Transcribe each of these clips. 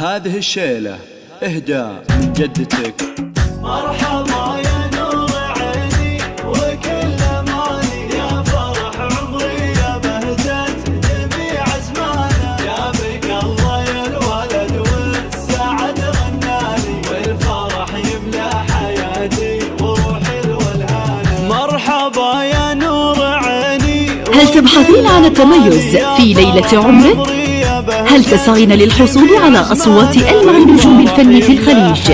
هذه الشيلة إهداء من جدتك. مرحبا يا نور عيني وكل مالي، يا فرح عمري يا بهجة جميع أزمانه، يا بك الله يا الولد والسعد غنالي، والفرح يملى حياتي وروحي الولهانة. مرحبا يا نور عيني. هل تبحثين عن التميز في ليلة عمرك؟ هل تسعين للحصول على أصوات ألمع نجوم الفن في الخليج؟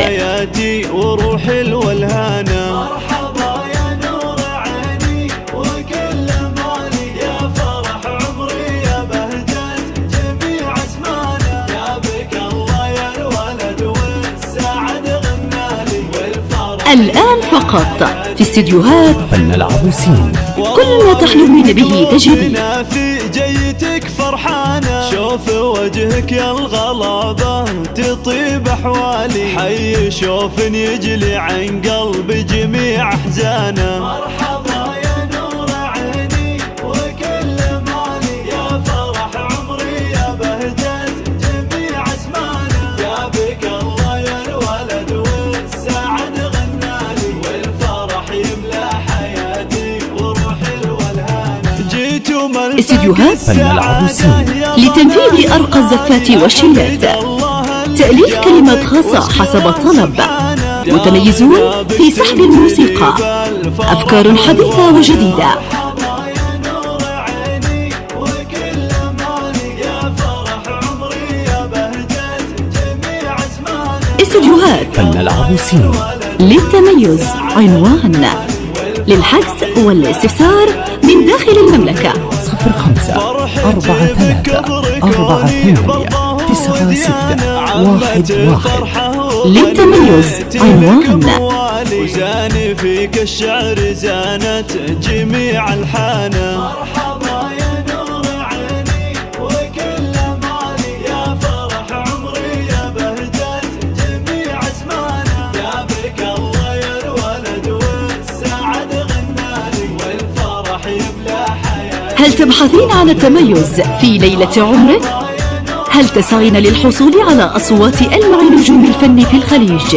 وروحي الولهانة. مرحبا يا نور عيني وكل مالي، يا فرح عمري يا بهجة جميع أزمانه، يا بك الله يا الولد والسعد غنالي، والفرح الآن فقط في استديوهات فن العروسين. كل ما تحلمين به تجدي في جيتك فرحانة، شوف وجهك يا الغلابة تطيب أحوالي، حي شوف يجلي عن قلبي جميع أحزانه. مرحبا يا نور عيني وكل مالي، يا فرح عمري يا بهجة جميع أزمانه، يا بك الله يا الولد والسعد غنالي، والفرح يملى حياتي وروحي الولهانة. جيت استديوهات فن العروسين لتنفيذ أرقى الزفات والشيلات، تأليف كلمات خاصة حسب الطلب، متميزون في سحب الموسيقى، أفكار حديثة وجديدة. استديوهات فن العروسين للتميز عنوان. للحجز والاستفسار من داخل المملكة 05 43 48 96 11. للتميز عنوان. وزاني فيك الشعر زانت جميع الحانة. مرحبا يا نور عيني وكل مالي، يا فرح عمري يا بهجة جميع أزمانه، يا بك الله يا الولد والسعد غنالي، والفرح يملى حياتي. هل تبحثين عن التميز في ليلة عمرك؟ هل تسعين للحصول على أصوات ألمع نجوم الفن في الخليج؟